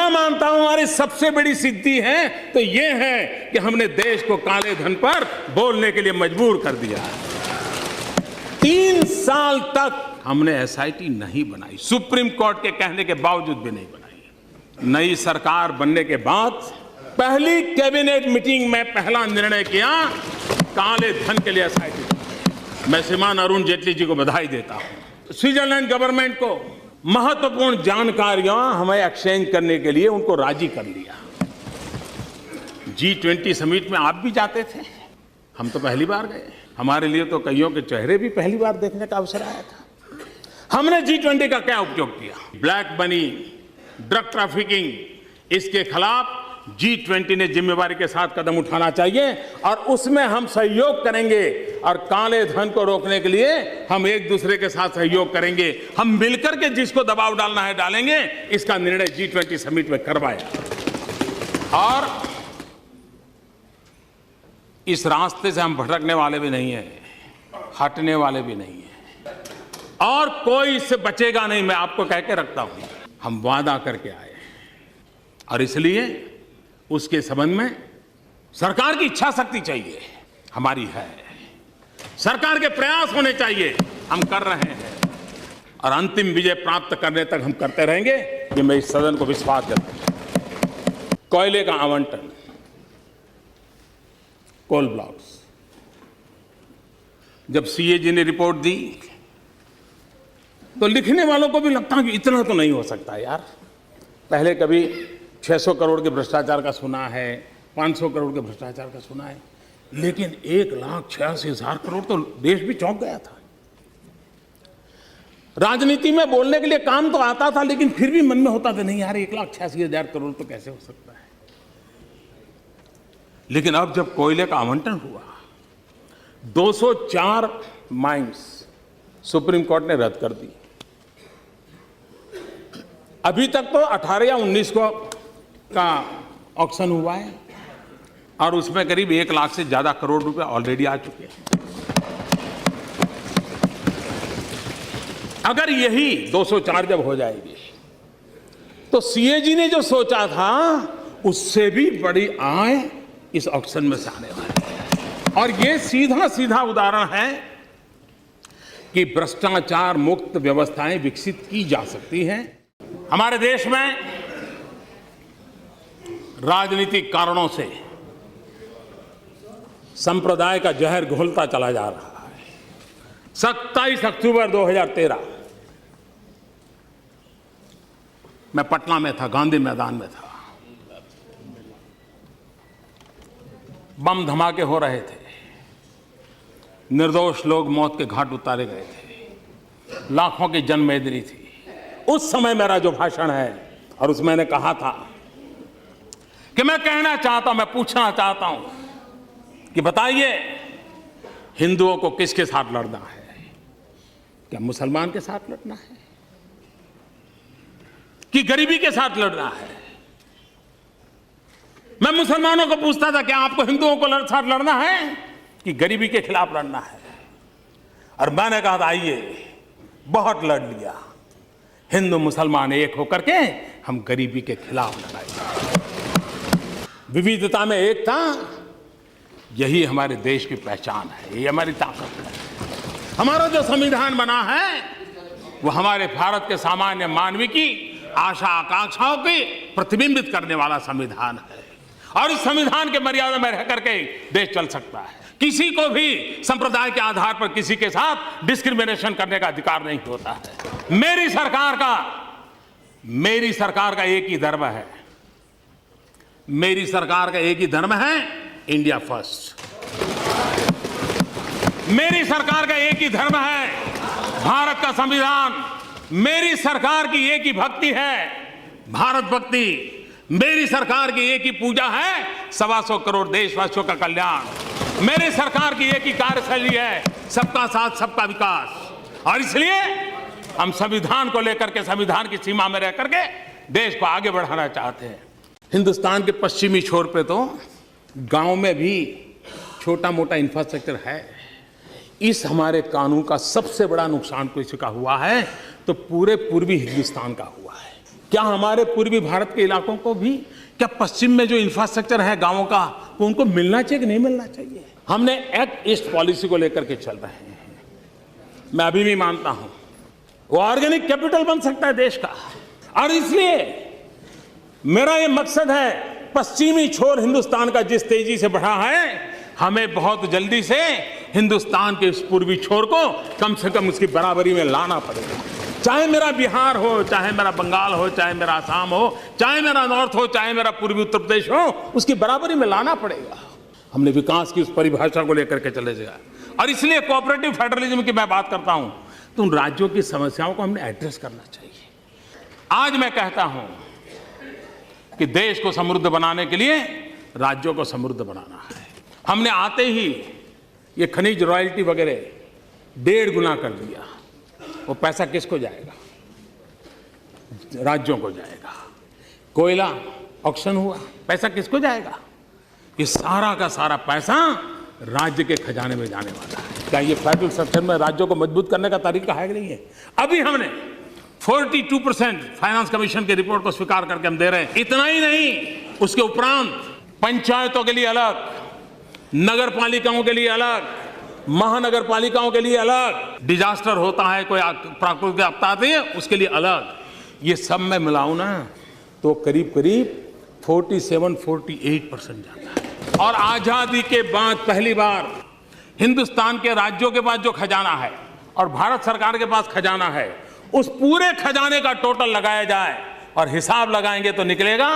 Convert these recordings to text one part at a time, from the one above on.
मैं मानता हूं हमारी सबसे बड़ी सिद्धि है तो ये है कि हमने देश को काले धन पर बोलने के लिए मजबूर कर दिया। 3 साल तक हमने एसआईटी नहीं बनाई, सुप्रीम कोर्ट के कहने के बावजूद भी नहीं बनाई। नई सरकार बनने के बाद पहली कैबिनेट मीटिंग में पहला निर्णय किया काले धन के लिए एसआईटी। मैं श्रीमान अरुण जेटली जी को बधाई देता हूं। स्विट्जरलैंड गवर्नमेंट को महत्वपूर्ण जानकारियां हमें एक्सचेंज करने के लिए उनको राजी कर लिया। G20 समिट में आप भी जाते थे, हम तो पहली बार गए। हमारे लिए तो कईयों के चेहरे भी पहली बार देखने का अवसर आया था। हमने G20 का क्या उपयोग किया? ब्लैक मनी, ड्रग ट्रैफिकिंग, इसके खिलाफ G20 ने जिम्मेवारी के साथ कदम उठाना चाहिए और उसमें हम सहयोग करेंगे और काले धन को रोकने के लिए हम एक दूसरे के साथ सहयोग करेंगे। हम मिलकर के जिसको दबाव डालना है डालेंगे। इसका निर्णय G20 समिट में करवाया और इस रास्ते से हम भटकने वाले भी नहीं हैं, हटने वाले भी नहीं हैं और कोई इससे बचेगा नहीं। मैं आपको कह के रखता हूं, हम वादा करके आए और इसलिए उसके संबंध में सरकार की इच्छा शक्ति चाहिए, हमारी है। सरकार के प्रयास होने चाहिए, हम कर रहे हैं और अंतिम विजय प्राप्त करने तक हम करते रहेंगे। ये मैं इस सदन को विश्वास देता हूं। कोयले का आवंटन, कोल ब्लॉक्स, जब सीएजी ने रिपोर्ट दी तो लिखने वालों को भी लगता है कि इतना तो नहीं हो सकता यार। पहले कभी 600 करोड़ के भ्रष्टाचार का सुना है, 500 करोड़ के भ्रष्टाचार का सुना है, लेकिन 1,86,000 करोड़ तो देश भी चौंक गया था। राजनीति में बोलने के लिए काम तो आता था, लेकिन फिर भी मन में होता था नहीं यार 1,86,000 करोड़ तो कैसे हो सकता है। लेकिन अब जब कोयले का आवंटन हुआ, 204 माइंस सुप्रीम कोर्ट ने रद्द कर दी। अभी तक तो 18 या 19 को का ऑक्शन हुआ है और उसमें करीब 1 लाख से ज्यादा करोड़ रुपए ऑलरेडी आ चुके हैं। अगर यही 204 जब हो जाएगी तो सीएजी ने जो सोचा था उससे भी बड़ी आय इस ऑक्शन में से आने वाली है। और ये सीधा सीधा उदाहरण है कि भ्रष्टाचार मुक्त व्यवस्थाएं विकसित की जा सकती हैं। हमारे देश में राजनीतिक कारणों से संप्रदाय का जहर घुलता चला जा रहा है। 27 अक्टूबर 2013 मैं पटना में था, गांधी मैदान में था। बम धमाके हो रहे थे, निर्दोष लोग मौत के घाट उतारे गए थे, लाखों की जनमेदनी थी। उस समय मेरा जो भाषण है और उसमें मैंने कहा था कि मैं कहना चाहता हूं, मैं पूछना चाहता हूं कि बताइए हिंदुओं को किसके साथ लड़ना है? क्या मुसलमान के साथ लड़ना है कि गरीबी के साथ लड़ना है? मैं मुसलमानों को पूछता था क्या आपको हिंदुओं को साथ लड़ना है कि गरीबी के खिलाफ लड़ना है? और मैंने कहा था आइए, बहुत लड़ लिया, हिंदू मुसलमान एक होकर के हम गरीबी के खिलाफ लड़ाएंगे। विविधता में एकता, यही हमारे देश की पहचान है, ये हमारी ताकत है। हमारा जो संविधान बना है वो हमारे भारत के सामान्य मानवी की आशा आकांक्षाओं की प्रतिबिंबित करने वाला संविधान है और इस संविधान के मर्यादा में रह करके देश चल सकता है। किसी को भी संप्रदाय के आधार पर किसी के साथ डिस्क्रिमिनेशन करने का अधिकार नहीं होता है। मेरी सरकार का एक ही धर्म है, मेरी सरकार का एक ही धर्म है, इंडिया फर्स्ट। मेरी सरकार का एक ही धर्म है, भारत का संविधान। मेरी सरकार की एक ही भक्ति है, भारत भक्ति। मेरी सरकार की एक ही पूजा है, 125 करोड़ देशवासियों का कल्याण। मेरी सरकार की एक ही कार्यशैली है, सबका साथ सबका विकास। और इसलिए हम संविधान को लेकर के, संविधान की सीमा में रह करके देश को आगे बढ़ाना चाहते हैं। हिंदुस्तान के पश्चिमी छोर पे तो गांव में भी छोटा मोटा इंफ्रास्ट्रक्चर है। इस हमारे कानून का सबसे बड़ा नुकसान किसी का हुआ है तो पूरे पूर्वी हिंदुस्तान का हुआ है। क्या हमारे पूर्वी भारत के इलाकों को भी, क्या पश्चिम में जो इंफ्रास्ट्रक्चर है गांवों का, वो उनको मिलना चाहिए कि नहीं मिलना चाहिए? हमने एक्ट ईस्ट पॉलिसी को लेकर के चल रहे हैं। मैं अभी भी मानता हूं वो ऑर्गेनिक कैपिटल बन सकता है देश का, और इसलिए मेरा ये मकसद है, पश्चिमी छोर हिंदुस्तान का जिस तेजी से बढ़ा है, हमें बहुत जल्दी से हिंदुस्तान के इस पूर्वी छोर को कम से कम उसकी बराबरी में लाना पड़ेगा। चाहे मेरा बिहार हो, चाहे मेरा बंगाल हो, चाहे मेरा आसाम हो, चाहे मेरा नॉर्थ हो, चाहे मेरा पूर्वी उत्तर प्रदेश हो, उसकी बराबरी में लाना पड़ेगा। हमने विकास की उस परिभाषा को लेकर के चले जाए, और इसलिए कोऑपरेटिव फेडरलिज्म की मैं बात करता हूं, तो उन राज्यों की समस्याओं को हमने एड्रेस करना चाहिए। आज मैं कहता हूं कि देश को समृद्ध बनाने के लिए राज्यों को समृद्ध बनाना है। हमने आते ही ये खनिज रॉयल्टी वगैरह 1.5 गुना कर दिया। वो पैसा किसको जाएगा? राज्यों को जाएगा। कोयला ऑक्शन हुआ, पैसा किसको जाएगा? ये सारा का सारा पैसा राज्य के खजाने में जाने वाला है। क्या ये फेडरल स्ट्रक्चर में राज्यों को मजबूत करने का तरीका है कि नहीं है? अभी हमने 42% फाइनेंस कमीशन की रिपोर्ट को स्वीकार करके हम दे रहे हैं। इतना ही नहीं, उसके उपरांत पंचायतों के लिए अलग, नगर पालिकाओं के लिए अलग, महानगर पालिकाओं के लिए अलग, डिजास्टर होता है, कोई प्राकृतिक आपदा आती है, उसके लिए अलग। ये सब में मिलाऊं ना तो करीब करीब 47-48% जाता है। और आजादी के बाद पहली बार हिंदुस्तान के राज्यों के पास जो खजाना है और भारत सरकार के पास खजाना है, उस पूरे खजाने का टोटल लगाया जाए और हिसाब लगाएंगे तो निकलेगा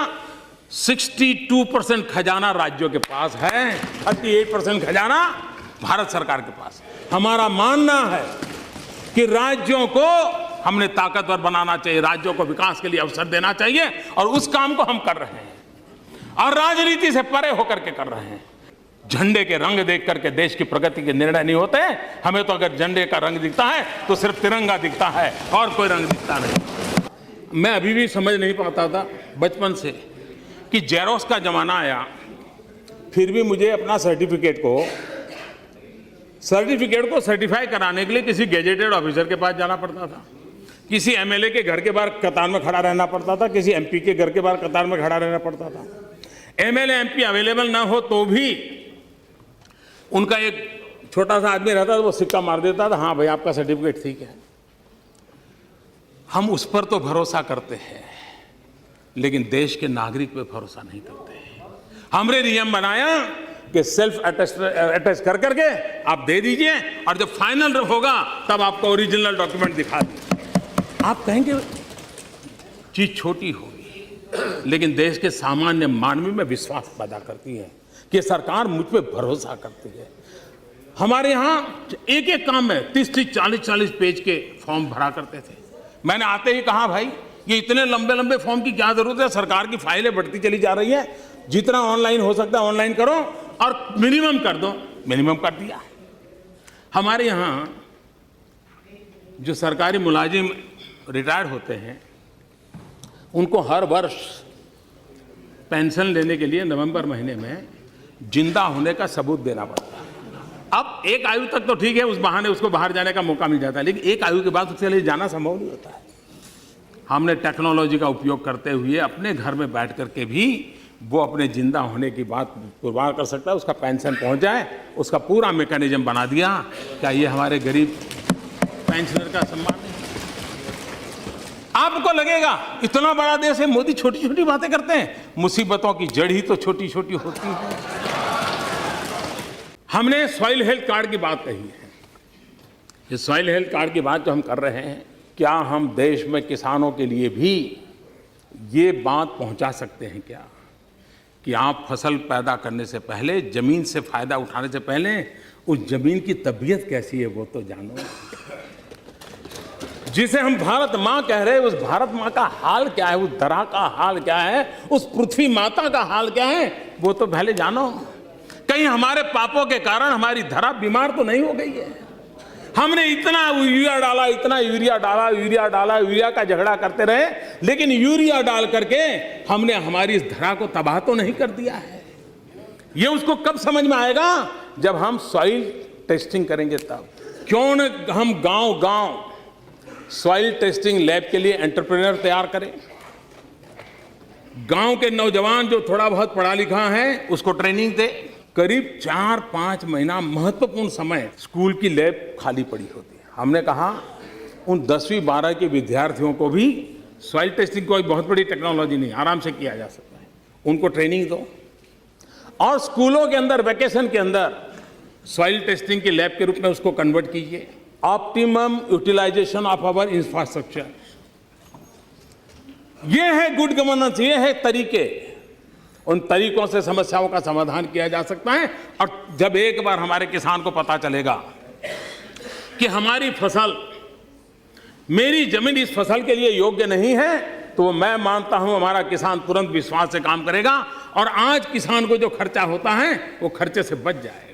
62% खजाना राज्यों के पास है, 38% खजाना भारत सरकार के पास। हमारा मानना है कि राज्यों को हमने ताकतवर बनाना चाहिए, राज्यों को विकास के लिए अवसर देना चाहिए, और उस काम को हम कर रहे हैं, और राजनीति से परे होकर के कर रहे हैं। झंडे के रंग देख करके देश की प्रगति के निर्णय नहीं होते। हमें तो अगर झंडे का रंग दिखता है तो सिर्फ तिरंगा दिखता है, और कोई रंग दिखता नहीं। मैं अभी भी समझ नहीं पाता था बचपन से कि जेरोक्स का जमाना आया, फिर भी मुझे अपना सर्टिफिकेट को सर्टिफाई कराने के लिए किसी गेजेटेड ऑफिसर के पास जाना पड़ता था, किसी एमएलए के घर के बाहर कतार में खड़ा रहना पड़ता था, किसी एमपी के घर के बाहर कतार में खड़ा रहना पड़ता था। एमएलए एमपी अवेलेबल ना हो तो भी उनका एक छोटा सा आदमी रहता था, वो सिक्का मार देता था, हाँ भाई आपका सर्टिफिकेट ठीक है। हम उस पर तो भरोसा करते हैं, लेकिन देश के नागरिक पे भरोसा नहीं करते। हमने नियम बनाया कि सेल्फ अटेस्ट कर करके आप दे दीजिए, और जब फाइनल होगा तब आपको ओरिजिनल डॉक्यूमेंट दिखा दीजिए। आप कहेंगे चीज छोटी होगी, लेकिन देश के सामान्य मानवी में विश्वास पैदा करती है कि सरकार मुझ पे भरोसा करती है। हमारे यहाँ एक एक काम में 30-30, 40-40 पेज के फॉर्म भरा करते थे। मैंने आते ही कहा, भाई ये इतने लंबे लंबे फॉर्म की क्या जरूरत है? सरकार की फाइलें बढ़ती चली जा रही है, जितना ऑनलाइन हो सकता है ऑनलाइन करो, और मिनिमम कर दो। मिनिमम कर दिया। हमारे यहाँ जो सरकारी मुलाजिम रिटायर्ड होते हैं, उनको हर वर्ष पेंशन लेने के लिए नवंबर महीने में जिंदा होने का सबूत देना पड़ता है। अब एक आयु तक तो ठीक है, उस बहाने उसको बाहर जाने का मौका मिल जाता है, लेकिन एक आयु के बाद उसके लिए जाना संभव नहीं होता है। हमने टेक्नोलॉजी का उपयोग करते हुए अपने घर में बैठ करके भी वो अपने जिंदा होने की बात पुरवार कर सकता है, उसका पेंशन पहुंच जाए, उसका पूरा मैकेनिज्म बना दिया। क्या ये हमारे गरीब पेंशनर का सम्मान नहीं? आपको लगेगा इतना बड़ा देश है, मोदी छोटी छोटी बातें करते हैं। मुसीबतों की जड़ ही तो छोटी छोटी होती है। हमने सॉइल हेल्थ कार्ड की बात कही है। ये सॉइल हेल्थ कार्ड की बात जो हम कर रहे हैं, क्या हम देश में किसानों के लिए भी ये बात पहुंचा सकते हैं क्या कि आप फसल पैदा करने से पहले, जमीन से फायदा उठाने से पहले उस जमीन की तबीयत कैसी है वो तो जानो। जिसे हम भारत माँ कह रहे हैं, उस भारत माँ का हाल क्या है, उस धरा का हाल क्या है, उस पृथ्वी माता का हाल क्या है, वो तो पहले जानो। कहीं हमारे पापों के कारण हमारी धरा बीमार तो नहीं हो गई है? हमने इतना यूरिया डाला, इतना यूरिया डाला, यूरिया डाला, यूरिया का झगड़ा करते रहे, लेकिन यूरिया डाल करके हमने हमारी इस धरा को तबाह तो नहीं कर दिया है। ये उसको कब समझ में आएगा? जब हम सॉइल टेस्टिंग करेंगे तब। क्यों न हम गांव गांव सॉइल टेस्टिंग लैब के लिए एंटरप्रेन्योर तैयार करें, गांव के नौजवान जो थोड़ा बहुत पढ़ा लिखा है उसको ट्रेनिंग दे। करीब 4-5 महीना महत्वपूर्ण समय स्कूल की लैब खाली पड़ी होती है। हमने कहा उन 10वीं 12 के विद्यार्थियों को भी सॉइल टेस्टिंग कोई बहुत बड़ी टेक्नोलॉजी नहीं, आराम से किया जा सकता है, उनको ट्रेनिंग दो और स्कूलों के अंदर वैकेशन के अंदर सॉइल टेस्टिंग की लैब के रूप में उसको कन्वर्ट कीजिए। Optimum utilisation of our infrastructure, ये है गुड गवर्नेंस, ये है तरीके। उन तरीकों से समस्याओं का समाधान किया जा सकता है। और जब एक बार हमारे किसान को पता चलेगा कि हमारी फसल, मेरी जमीन इस फसल के लिए योग्य नहीं है, तो मैं मानता हूं हमारा किसान तुरंत विश्वास से काम करेगा और आज किसान को जो खर्चा होता है वो खर्चे से बच जाए।